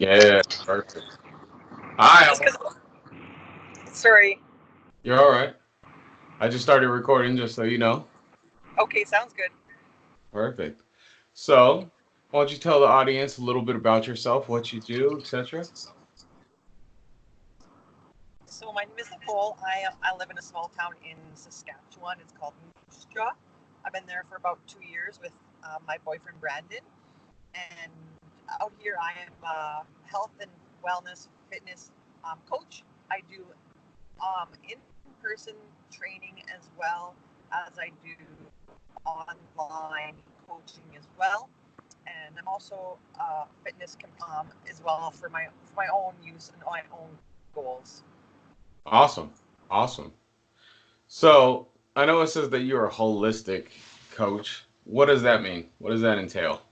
Yeah, perfect. Hi, Just because, sorry. you're all right. I just started recording just so you know. Okay, sounds good. Perfect. So, why don't you tell the audience a little bit about yourself, what you do, etc.? So my name is Nicole. I live in a small town in Saskatchewan. It's called Moose Jaw. I've been there for about 2 years with my boyfriend Brandon, and out here I am a health and wellness fitness coach. I do in-person training as well as I do online coaching as well. And I'm also fitness as well for my own use and my own goals. Awesome. Awesome. So, I know it says that you're a holistic coach. What does that mean? What does that entail?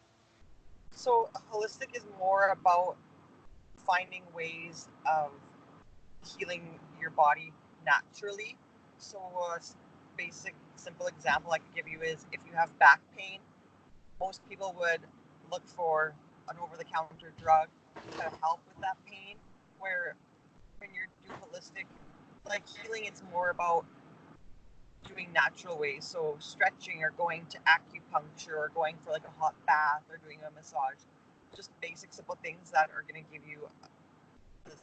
So holistic is more about finding ways of healing your body naturally. So a basic, simple example I could give you is if you have back pain, most people would look for an over-the-counter drug to help with that pain. Where when you do holistic, like healing, it's more about doing natural ways. So stretching or going to acupuncture or going for like a hot bath or doing a massage. Just basic, simple things that are going to give you the,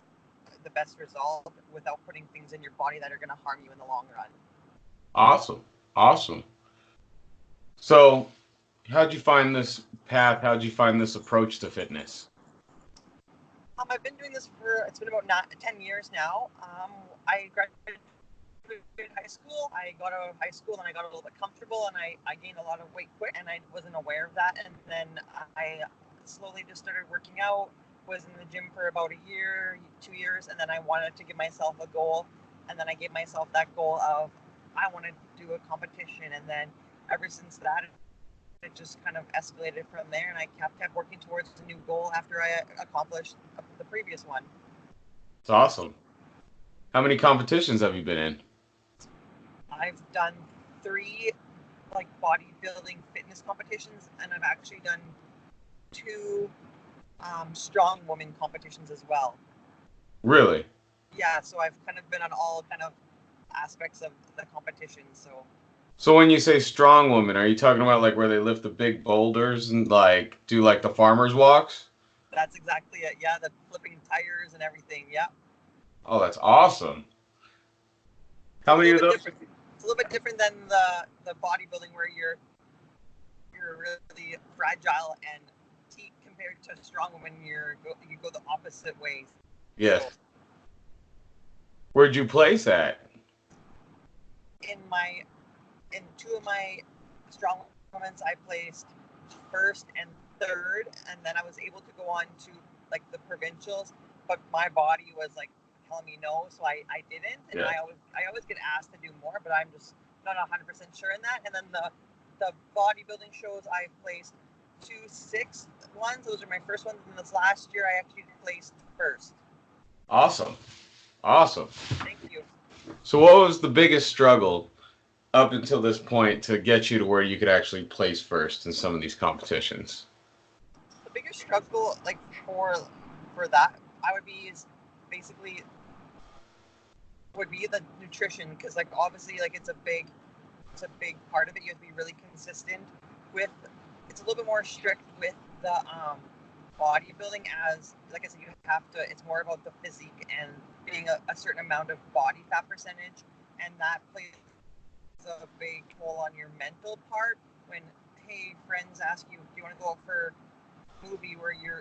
the best result without putting things in your body that are going to harm you in the long run. Awesome. Awesome. So, how'd you find this path? How'd you find this approach to fitness? I've been doing this for it's been about 10 years now. I graduated high school. I got out of high school and I got a little bit comfortable and I gained a lot of weight quick and I wasn't aware of that. And then I slowly just started working out. Was in the gym for about a year, 2 years, and then I wanted to give myself a goal. And then I gave myself that goal of I want to do a competition. And then ever since that, it just kind of escalated from there. And I kept working towards a new goal after I accomplished the previous one. It's awesome. How many competitions have you been in? I've done three like bodybuilding fitness competitions, and I've actually done two strong woman competitions as well. Really? Yeah, so I've kind of been on all kind of aspects of the competition. So So when you say strong woman, are you talking about like where they lift the big boulders and like do like the farmers walks? that's exactly it. Yeah, the flipping tires and everything. Yeah, Oh, that's awesome. it's a How little many of bit those? different. It's a little bit different than the bodybuilding where you're really fragile and petite compared to a strong woman. You go the opposite ways. So Yes. Where'd you place at? in my in two of my strong women's, I placed first and third, and then I was able to go on to like the provincials, but my body was like telling me no, so I didn't, and Yeah. I always get asked to do more, but I'm just not 100% sure in that. And then the bodybuilding shows I placed two sixth ones. Those are my first ones, and this last year I actually placed first. Awesome. Awesome. Thank you. So what was the biggest struggle up until this point to get you to where you could actually place first in some of these competitions? The biggest struggle like for that I would be is basically would be the nutrition because like obviously like it's a big part of it. You have to be really consistent with. It's a little bit more strict with the bodybuilding as like I said you have to. It's more about the physique and being a certain amount of body fat percentage, and that plays a big toll on your mental part. When hey friends ask you, do you want to go out for movie where you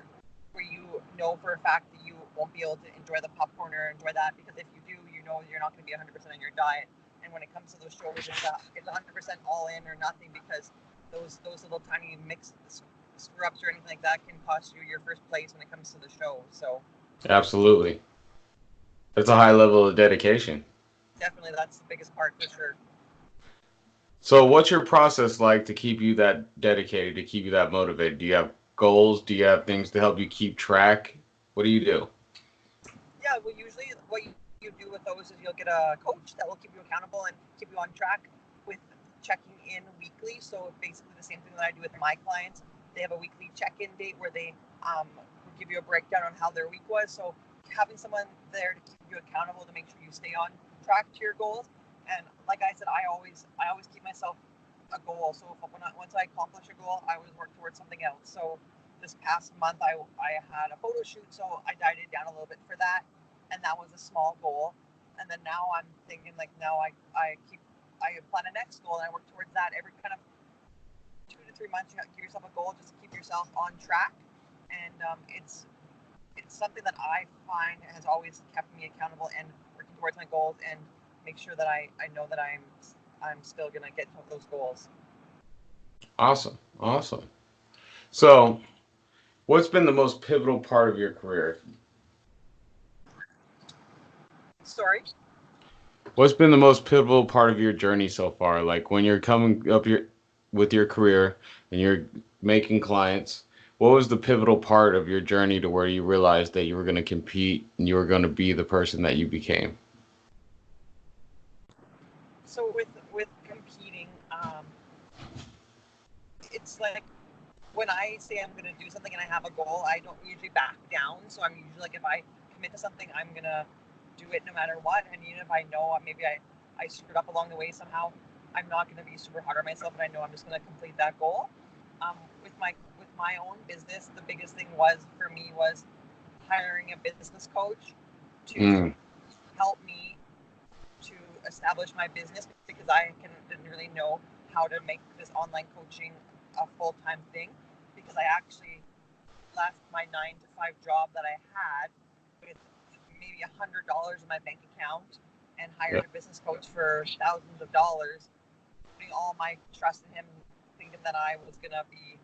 know for a fact that you won't be able to enjoy the popcorn or enjoy that because if you do, you know you're not going to be 100% on your diet. And when it comes to those shows, it's 100% all in or nothing because those little tiny mix screw ups or anything like that can cost you your first place when it comes to the show. So Absolutely. That's a high level of dedication. definitely that's the biggest part for sure. So what's your process like to keep you that dedicated, to keep you that motivated? Do you have goals? Do you have things to help you keep track? What do you do? Yeah, well, usually what you do with those is you'll get a coach that will keep you accountable and keep you on track with checking in weekly. So basically the same thing that I do with my clients. They have a weekly check-in date where they give you a breakdown on how their week was. So having someone there to keep you accountable to make sure you stay on track to your goals. And like I said, I always keep myself a goal. So once I accomplish a goal, I always work towards something else. So this past month, I had a photo shoot, so I dieted down a little bit for that, and that was a small goal. And then now I'm thinking like now I plan a next goal and I work towards that every kind of 2 to 3 months. You have to give yourself a goal just to keep yourself on track, and it's something that I find has always kept me accountable and working towards my goals and make sure that I know that I'm still gonna get those goals. Awesome. Awesome. So, what's been the most pivotal part of your career? Sorry. What's been the most pivotal part of your journey so far? Like when you're coming up your with your career and you're making clients, what was the pivotal part of your journey to where you realized that you were going to compete and you were going to be the person that you became? So with competing, it's like when I say I'm gonna do something and I have a goal, I don't usually back down. So I'm usually like, if I commit to something, I'm gonna do it no matter what. And even if I know maybe I screwed up along the way somehow, I'm not gonna be super hard on myself, and I know I'm just gonna complete that goal. With my own business, the biggest thing was for me was hiring a business coach to Mm, help me to establish my business, because didn't really know how to make this online coaching a full-time thing, because I actually left my 9 to 5 job that I had with maybe $100 in my bank account and yeah. hired a business coach for thousands of dollars, putting all my trust in him, thinking that I was gonna be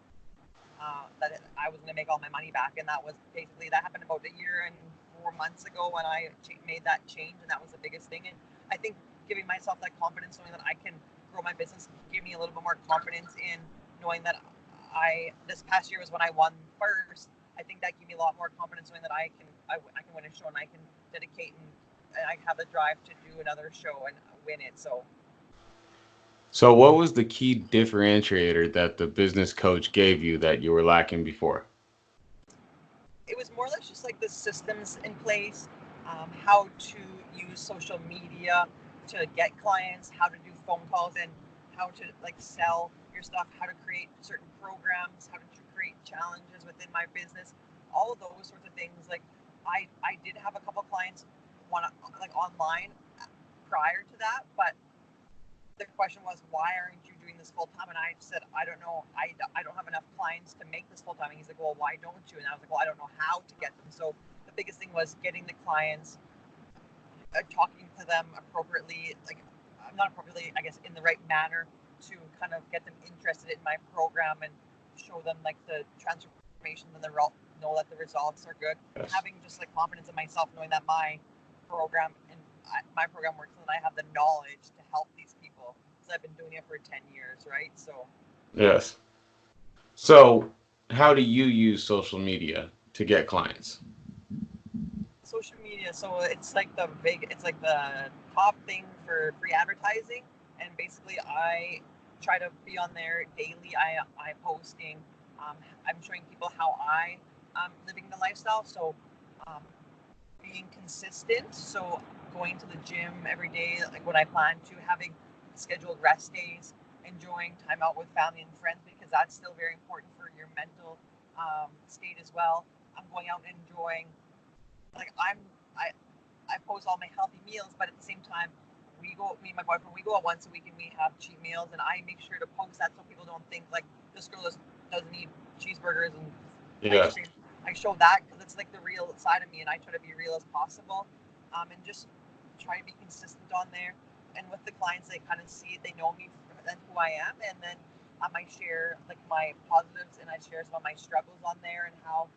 I was gonna make all my money back, and that was basically that happened about a year and 4 months ago when I made that change, and that was the biggest thing. And I think giving myself that confidence, knowing that I can grow my business, gave me a little bit more confidence in knowing that I this past year was when I won first. I think that gave me a lot more confidence knowing that I can win a show, and I can dedicate, and I have the drive to do another show and win it. So So, what was the key differentiator that the business coach gave you that you were lacking before? it was more or less just like the systems in place, how to use social media to get clients, how to do phone calls, and how to like sell your stuff, how to create certain programs, how to create challenges within my business, all of those sorts of things. Like I did have a couple clients one like online prior to that, but the question was, why aren't you doing this full time? And I said, I don't know. I don't have enough clients to make this full time. And he's like, well, why don't you? And I was like, well, I don't know how to get them. So the biggest thing was getting the clients, talking to them appropriately, like not appropriately, I guess, in the right manner to kind of get them interested in my program and show them like the transformation and know that the results are good. Having Yes. just like confidence in myself, knowing that program and my program works, and I have the knowledge to help these people because I've been doing it for 10 years, right? So Yes. So, how do you use social media to get clients? social media, so it's like the top thing for free advertising, and basically I try to be on there daily. I posting, I'm showing people how I'm living the lifestyle. So um, being consistent, so going to the gym every day like when I plan to, having scheduled rest days, enjoying time out with family and friends, because that's still very important for your mental state as well. I'm going out and enjoying, like I I post all my healthy meals, but at the same time, me and my boyfriend, we go out once a week and we have cheat meals, and I make sure to post that so people don't think like this girl doesn't eat cheeseburgers and ice Yes. cream. I show that because it's like the real side of me, and I try to be real as possible, and just try to be consistent on there. And with the clients, they kind of see it, they know me and who I am, and then I share like my positives, and I share some of my struggles on there, and how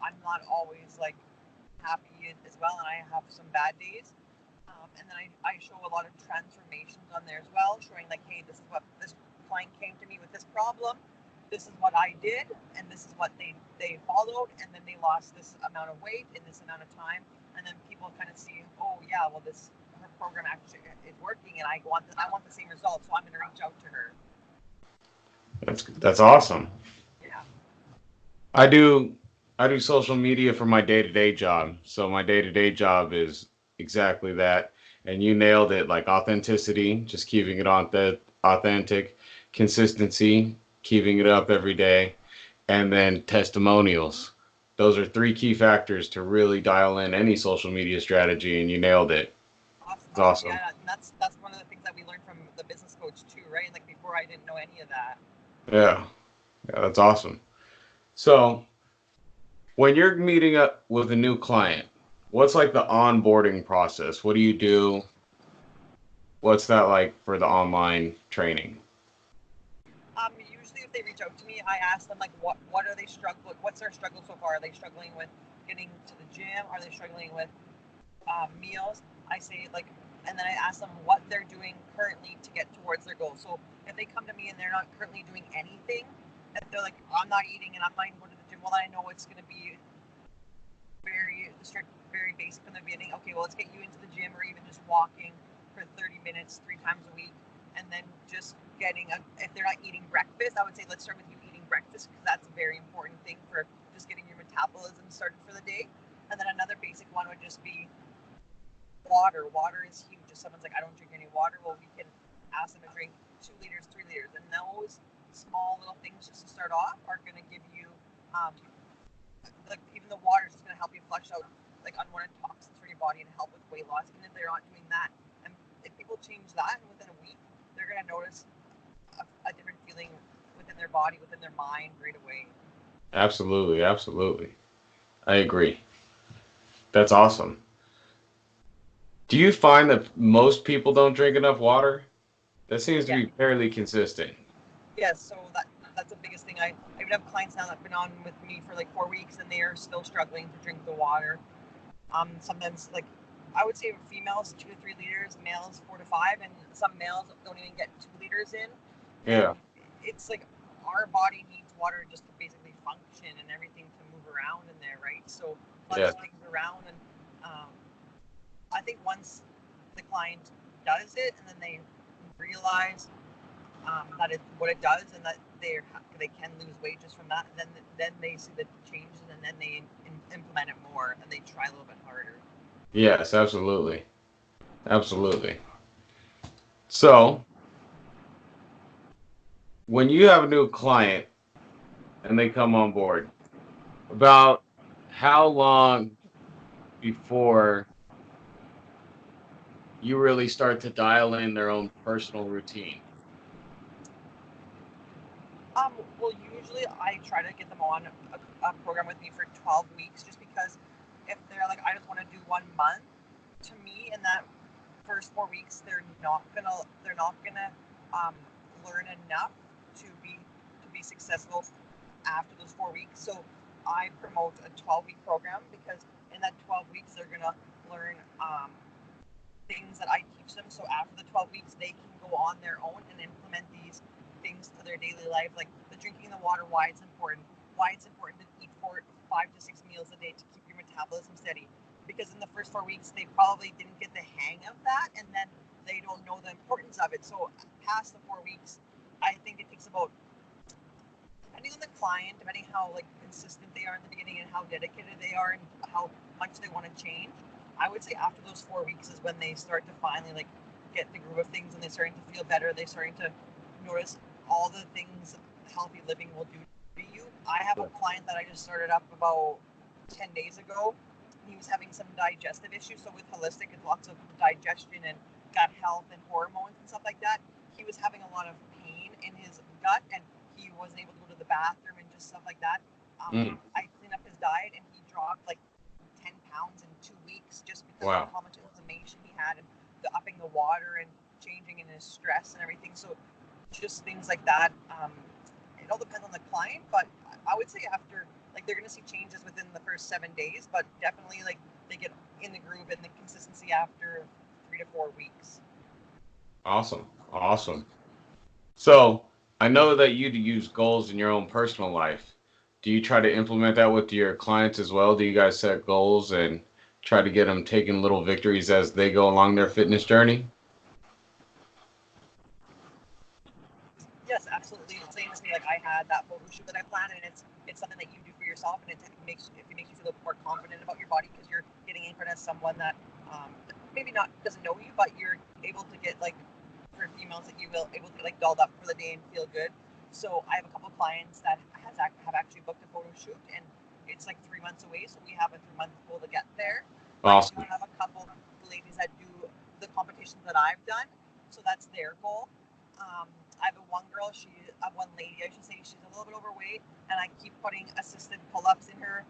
I'm not always like happy as well, and I have some bad days. And then I show a lot of transformations on there as well, showing like, hey, this is what this client came to me with this problem. This is what I did, and this is what they followed, and then they lost this amount of weight in this amount of time. And then people kind of see, oh yeah, well this her program actually is working, and I want the same results, so I'm going to reach out to her. That's awesome. Yeah. I do. I do social media for my day-to-day job. So my day-to-day job is exactly that. And you nailed it, like authenticity, just keeping it on the authentic, consistency, keeping it up every day, and then testimonials. Those are three key factors to really dial in any social media strategy, and you nailed it. It's Awesome. awesome. Yeah, and that's one of the things that we learned from the business coach too, right? Like before, I didn't know any of that. Yeah, yeah, that's awesome. So when you're meeting up with a new client, what's like the onboarding process? What do you do? What's that like for the online training? Usually, if they reach out to me, I ask them like, what are they struggling? What's their struggle so far? Are they struggling with getting to the gym? Are they struggling with meals? I say like, and then I ask them what they're doing currently to get towards their goal. So if they come to me and they're not currently doing anything, that they're like, I'm not eating and I'm not even going to the gym. Well, then I know it's going to be very strict, very basic from the beginning. Okay, well, let's get you into the gym or even just walking for 30 minutes 3 times a week. And then just getting, if they're not eating breakfast, I would say let's start with you eating breakfast because that's a very important thing for just getting your metabolism started for the day. And then another basic one would just be water. Water is huge. If someone's like, I don't drink any water, well, we can ask them to drink 2 liters, 3 liters. And those small little things just to start off are going to give you like even the water is just going to help you flush out like unwanted toxins from your body and help with weight loss. Even if they're not doing that, and if people change that, and within a week, they're going to notice a different feeling within their body, within their mind, right away. Absolutely, absolutely. I agree. That's awesome. Do you find that most people don't drink enough water? That seems to Yeah. be fairly consistent. Yes. So that's the biggest thing. I even have clients now that've been on with me for like 4 weeks and they are still struggling to drink the water. Sometimes like I would say females 2 to 3 liters, males 4 to 5, and some males don't even get 2 liters in. And Yeah. it's like our body needs water just to basically function and everything to move around in there, right? So Yeah. other things around, and um, I think once the client does it and then they realize that it's what it does and that they can lose weight just from that, and then they see the changes and then they implement it more and they try a little bit harder. Yes, absolutely. Absolutely. So, when you have a new client and they come on board, about how long before you really start to dial in their own personal routine? Well, usually I try to get them on a program with me for 12 weeks just because if they're like, I just want to do 1 month, to me, in that first 4 weeks, they're not gonna um, learn enough to be successful after those 4 weeks. So I promote a 12-week program because in that 12 weeks, they're gonna learn things that I teach them. So after the 12 weeks, they can go on their own and implement these things to their daily life, like the drinking the water, why it's important to eat 5 to 6 meals a day to keep your metabolism steady. Because in the first 4 weeks, they probably didn't get the hang of that, and then they don't know the importance of it. So past the 4 weeks, I think it takes about, depending on the client, depending how like consistent they are in the beginning and how dedicated they are and how much they want to change, I would say after those 4 weeks is when they start to finally like get the groove of things and they're starting to feel better. They're starting to notice all the things healthy living will do to you. I have a client that I just started up about 10 days ago. He was having some digestive issues. So with holistic, it's lots of digestion and gut health and hormones and stuff like that. He was having a lot of pain in his gut and he wasn't able to go to the bathroom and just stuff like that. Mm, I cleaned up his diet and he dropped like 10 pounds in 2 weeks just because of wow. how much inflammation he had and the upping the water and changing in his stress and everything. So just things like that. It all depends on the client, but I would say after like they're gonna see changes within the first 7 days, but definitely like they get in the groove and the consistency after 3 to 4 weeks. Awesome. Awesome. So, I know that you use goals in your own personal life. Do you try to implement that with your clients as well? Do you guys set goals and try to get them taking little victories as they go along their fitness journey? Yes, absolutely. Same as me. Like I had that photo shoot that I planned, and it's something that you do for yourself yourself, and if it makes you feel more confident about your body because you're getting in front of someone that maybe not doesn't know you, but you're able to get like for females that you will able to get like dolled up for the day and feel good. So I have a couple clients that have actually booked a photo shoot, and it's like 3 months away. So we have a 3 month goal to get there. I do Awesome. have a couple ladies that do the competitions that I've done, so that's their goal. I have one lady, I should say, she's a little bit overweight, and I keep putting assisted pull-ups in her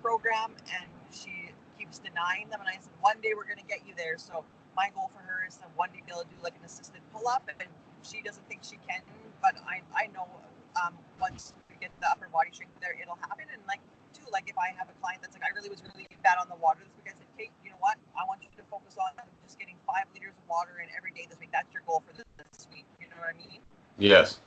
program, and she keeps denying them. And I said, one day we're going to get you there. So my goal for her is to one day be able to do like an assisted pull-up, and she doesn't think she can, but I know once we get the upper body strength there, it'll happen. And like too, like if I have a client that's like, I really was really bad on the water this week, I said, Kate, you know what? I want you to focus on just getting 5 liters of water in every day this week. That's your goal for this week. You know what I mean? Yes.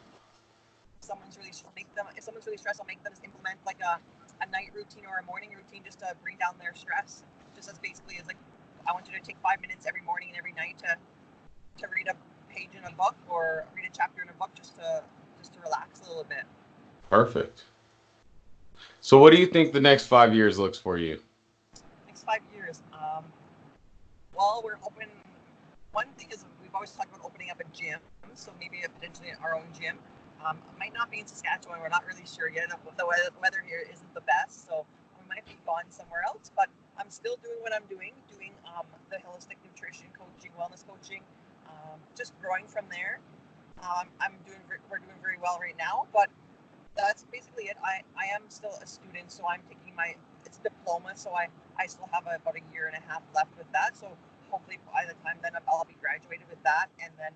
If someone's really stressed, I'll make them implement like a night routine or a morning routine just to bring down their stress. Just as basically as like, I want you to take 5 minutes every morning and every night to read a page in a book or read a chapter in a book just to relax a little bit. Perfect. So what do you think the next 5 years looks for you? Next 5 years, well, we're hoping. One thing is we've always talked about opening up a gym, so maybe potentially our own gym. It might not be in Saskatchewan. We're not really sure yet. The weather here isn't the best, so we might be gone somewhere else. But I'm still doing what I'm doing the holistic nutrition coaching, wellness coaching, just growing from there. We're doing very well right now, but that's basically it. I am still a student, so I'm taking it's a diploma, so I still have about a year and a half left with that. So hopefully by the time then I'll be graduated with that, and then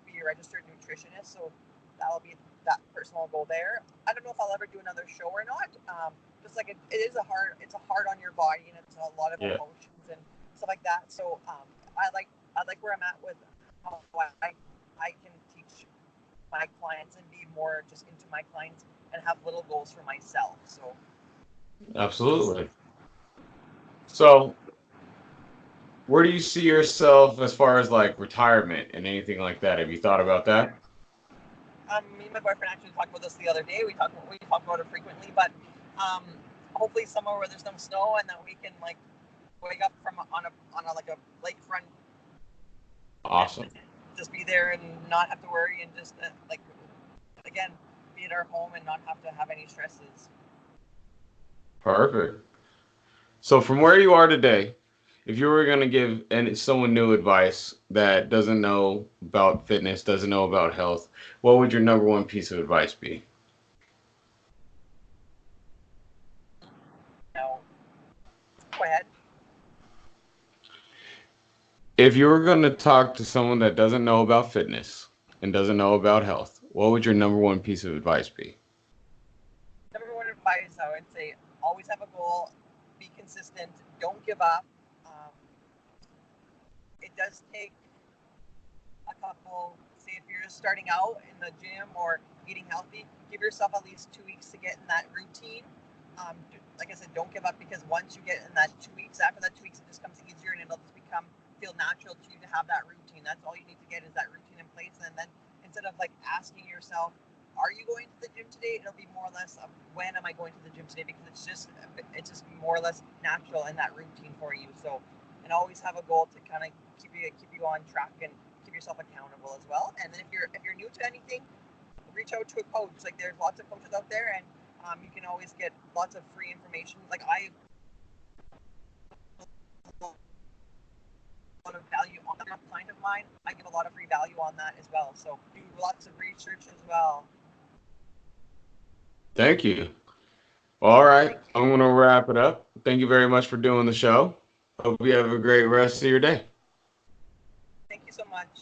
be a registered nutritionist. So that'll be that personal goal there. I don't know if I'll ever do another show or not. Just like it's a hard on your body, and it's a lot of Yeah. emotions and stuff like that. So I like where I'm at with how I can teach my clients and be more just into my clients and have little goals for myself. So that's Absolutely. So where do you see yourself as far as like retirement and anything like that? Have you thought about that? me and my boyfriend actually talked about this the other day. We talk about it frequently, but um, hopefully somewhere where there's no snow and that we can like wake up from on a like a lakefront and Awesome. just be there and not have to worry and just like again be at our home and not have to have any stresses. Perfect. So from where you are today, if you were going to give someone new advice that doesn't know about fitness, doesn't know about health, what would your number one piece of advice be? No, go ahead. If you were going to talk to someone that doesn't know about fitness and doesn't know about health, what would your number one piece of advice be? Number one advice I would say: always have a goal, be consistent, don't give up. Um, it does take a couple, say if you're just starting out in the gym or eating healthy, give yourself at least 2 weeks to get in that routine. Like I said, don't give up because once you get in that 2 weeks, after that 2 weeks, it just comes easier and it'll just feel natural to you to have that routine. That's all you need to get is that routine in place. And then instead of like asking yourself, are you going to the gym today? It'll be more or less of when am I going to the gym today? Because it's just more or less natural in that routine for you. So, and always have a goal to kind of keep you on track and keep yourself accountable as well. And then if you're new to anything, reach out to a coach. Like there's lots of coaches out there, and you can always get lots of free information. Like I a lot of value on a client of mine. I give a lot of free value on that as well. So do lots of research as well. Thank you. All right. Thank I'm going to wrap it up. Thank you very much for doing the show. Hope you have a great rest of your day. thank you so much.